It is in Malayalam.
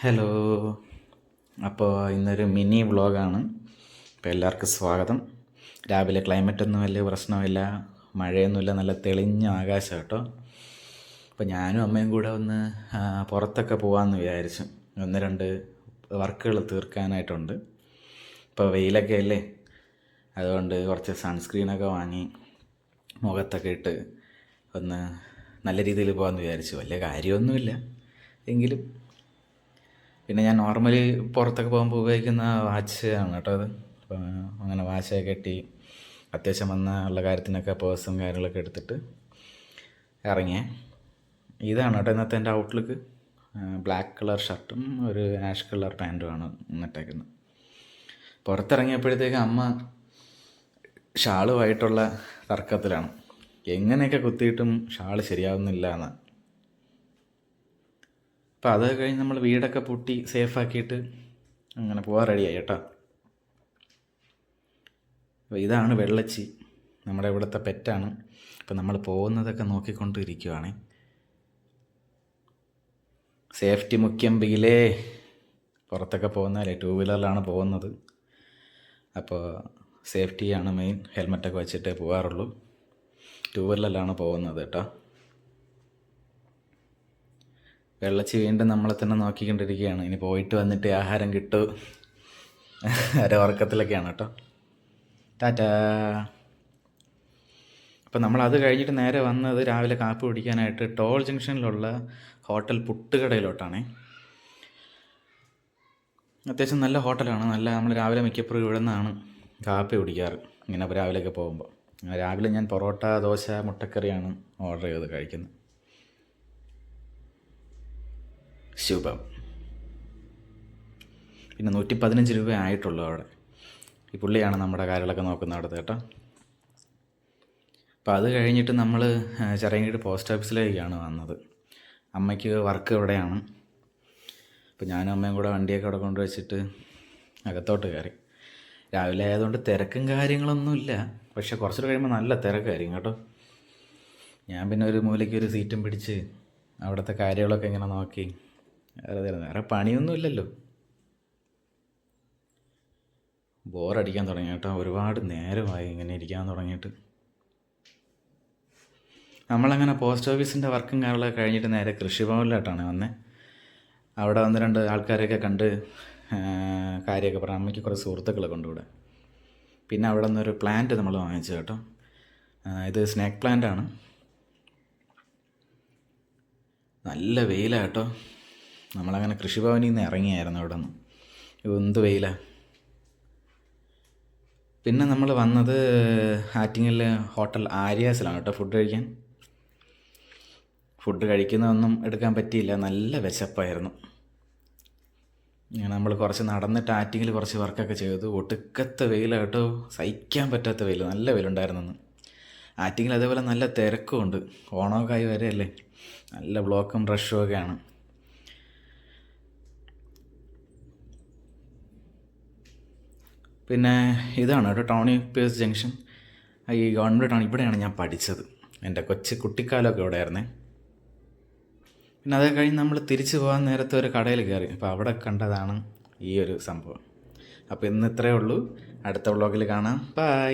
ഹലോ. അപ്പോൾ ഇന്നൊരു മിനി വ്ളോഗാണ്. അപ്പോൾ എല്ലാവർക്കും സ്വാഗതം. രാവിലെ ക്ലൈമറ്റൊന്നും വലിയ പ്രശ്നമില്ല, മഴയൊന്നുമില്ല, നല്ല തെളിഞ്ഞ ആകാശം കേട്ടോ. അപ്പോൾ ഞാനും അമ്മയും കൂടെ ഒന്ന് പുറത്തൊക്കെ പോകാമെന്ന് വിചാരിച്ചു. ഒന്ന് രണ്ട് വർക്കുകൾ തീർക്കാനായിട്ടുണ്ട്. ഇപ്പോൾ വെയിലൊക്കെ അല്ലേ, അതുകൊണ്ട് കുറച്ച് സൺസ്ക്രീനൊക്കെ വാങ്ങി മുഖത്തൊക്കെ ഇട്ട് ഒന്ന് നല്ല രീതിയിൽ പോകാമെന്ന് വിചാരിച്ചു. വലിയ കാര്യമൊന്നുമില്ല എങ്കിലും. പിന്നെ ഞാൻ നോർമലി പുറത്തൊക്കെ പോകുമ്പോൾ ഉപയോഗിക്കുന്ന വാച്ച് ആണ് കേട്ടോ അത്. അപ്പോൾ അങ്ങനെ വാച്ചൊക്കെ കെട്ടി അത്യാവശ്യം ഉള്ള കാര്യത്തിനൊക്കെ പേഴ്സും കാര്യങ്ങളൊക്കെ എടുത്തിട്ട് ഇറങ്ങിയേ. ഇതാണ് കേട്ടോ ഇന്നത്തെ എൻ്റെ ഔട്ട്ലുക്ക്. ബ്ലാക്ക് കളർ ഷർട്ടും ഒരു ആഷ് കളർ പാൻറ്റുമാണ് ഇന്നിട്ടേക്കുന്നത്. പുറത്തിറങ്ങിയപ്പോഴത്തേക്ക് അമ്മ ഷാളുമായിട്ടുള്ള തർക്കത്തിലാണ്. എങ്ങനെയൊക്കെ കുത്തിയിട്ടും ഷാൾ ശരിയാവുന്നില്ല എന്ന്. അപ്പോൾ അത് കഴിഞ്ഞ് നമ്മൾ വീടൊക്കെ പൂട്ടി സേഫാക്കിയിട്ട് അങ്ങനെ പോകാൻ റെഡിയായി കേട്ടോ. അപ്പോൾ ഇതാണ് വെള്ളച്ചി, നമ്മുടെ ഇവിടുത്തെ പെറ്റാണ്. അപ്പോൾ നമ്മൾ പോകുന്നതൊക്കെ നോക്കിക്കൊണ്ടിരിക്കുവാണ്. സേഫ്റ്റി മുഖ്യം ബിയിലേ. പുറത്തൊക്കെ പോകുന്നതല്ലേ, 2 വീലറിലാണ് പോകുന്നത്. അപ്പോൾ സേഫ്റ്റിയാണ് മെയിൻ. ഹെൽമെറ്റൊക്കെ വെച്ചിട്ടേ പോകാറുള്ളൂ. 2 വീലറിലാണ് പോകുന്നത് കേട്ടോ. വെള്ളച്ചി വീണ്ടും നമ്മളെ തന്നെ നോക്കിക്കൊണ്ടിരിക്കുകയാണ്. ഇനി പോയിട്ട് വന്നിട്ട് ആഹാരം കിട്ടൂ. ഉറക്കത്തിലൊക്കെയാണ് കേട്ടോ. ടാറ്റാ. അപ്പം നമ്മളത് കഴിഞ്ഞിട്ട് നേരെ വന്നത് രാവിലെ കാപ്പി കുടിക്കാനായിട്ട് ടോൾ ജംഗ്ഷനിലുള്ള ഹോട്ടൽ പുട്ടുകടയിലോട്ടാണ്. അത്യാവശ്യം നല്ല ഹോട്ടലാണ്. നല്ല നമ്മൾ രാവിലെ മിക്കപ്പോഴും ഇവിടെ നിന്നാണ് കാപ്പി കുടിക്കാറ്, ഇങ്ങനെ രാവിലെയൊക്കെ പോകുമ്പോൾ. രാവിലെ ഞാൻ പൊറോട്ട, ദോശ, മുട്ടക്കറിയാണ് ഓർഡർ ചെയ്ത് കഴിക്കുന്നത്. ശുഭം. പിന്നെ 115 രൂപ ആയിട്ടുള്ളൂ അവിടെ. ഈ പുള്ളിയാണ് നമ്മുടെ കാര്യങ്ങളൊക്കെ നോക്കുന്നത് അവിടുത്തെ കേട്ടോ. അപ്പോൾ അത് കഴിഞ്ഞിട്ട് നമ്മൾ ചിറയൻകീഴ് പോസ്റ്റ് ഓഫീസിലേക്കാണ് വന്നത്. അമ്മയ്ക്ക് വർക്ക് ഇവിടെയാണ്. അപ്പോൾ ഞാനും അമ്മയും കൂടെ വണ്ടിയൊക്കെ അവിടെ കൊണ്ടുവച്ചിട്ട് അകത്തോട്ട് കയറി. രാവിലെ ആയതുകൊണ്ട് തിരക്കും കാര്യങ്ങളൊന്നുമില്ല, പക്ഷെ കുറച്ചുകൂടെ കഴിയുമ്പോൾ നല്ല തിരക്കായിരിക്കും കേട്ടോ. ഞാൻ പിന്നെ ഒരു മൂലയ്ക്ക് ഒരു സീറ്റും പിടിച്ച് അവിടുത്തെ കാര്യങ്ങളൊക്കെ ഇങ്ങനെ നോക്കി. വേറെ പണിയൊന്നുമില്ലല്ലോ. ബോറടിക്കാൻ തുടങ്ങി കേട്ടോ. ഒരുപാട് നേരമായി ഇങ്ങനെ ഇരിക്കാൻ തുടങ്ങിയിട്ട്. നമ്മളങ്ങനെ പോസ്റ്റ് ഓഫീസിൻ്റെ വർക്കും കാര്യങ്ങളൊക്കെ കഴിഞ്ഞിട്ട് നേരെ കൃഷിഭവനിലോട്ടാണ് വന്നത്. അവിടെ 1-2 ആൾക്കാരെയൊക്കെ കണ്ട് കാര്യമൊക്കെ പറഞ്ഞു. അമ്മയ്ക്ക് കുറേ സുഹൃത്തുക്കളെ കൊണ്ടുവിടെ. പിന്നെ അവിടെ നിന്നൊരു പ്ലാന്റ് നമ്മൾ വാങ്ങിച്ചു കേട്ടോ. ഇത് സ്നേക്ക് പ്ലാന്റാണ്. നല്ല വെയിലാണ് കേട്ടോ. നമ്മളങ്ങനെ കൃഷിഭവനിൽ നിന്ന് ഇറങ്ങിയായിരുന്നു അവിടെ നിന്ന്. എന്ത് വെയിലാണ്. പിന്നെ നമ്മൾ വന്നത് ആറ്റിങ്ങലിലെ ഹോട്ടൽ ആര്യാസിലാണ് കേട്ടോ ഫുഡ് കഴിക്കാൻ. ഫുഡ് കഴിക്കുന്നതൊന്നും എടുക്കാൻ പറ്റിയില്ല, നല്ല വിശപ്പായിരുന്നു. നമ്മൾ കുറച്ച് നടന്നിട്ട് ആറ്റിങ്ങിൽ കുറച്ച് വർക്കൊക്കെ ചെയ്തു. ഒടുക്കത്തെ വെയിലാണ് കേട്ടോ, സഹിക്കാൻ പറ്റാത്ത വെയിൽ, നല്ല വെയിലുണ്ടായിരുന്നു. ആറ്റിങ്ങിൽ അതേപോലെ നല്ല തിരക്കും ഉണ്ട്. ഓണമൊക്കെ ആയി വരെയല്ലേ, നല്ല ബ്ലോക്കും റഷും ഒക്കെയാണ്. പിന്നെ ഇതാണ് കേട്ടോ ടൗണി പേഴ്സ് ജംഗ്ഷൻ. ഈ ഗവൺമെൻറ് ടൗൺ ഇവിടെയാണ് ഞാൻ പഠിച്ചത്. എൻ്റെ കുട്ടിക്കാലമൊക്കെ ഇവിടെ ആയിരുന്നേ. പിന്നെ അത് കഴിഞ്ഞ് നമ്മൾ തിരിച്ചു പോകാൻ നേരത്തെ ഒരു കടയിൽ കയറി. അപ്പോൾ അവിടെ കണ്ടതാണ് ഈ ഒരു സംഭവം. അപ്പോൾ ഇന്ന് ഇത്രയേ ഉള്ളൂ. അടുത്ത വ്ളോഗിൽ കാണാം. ബൈ.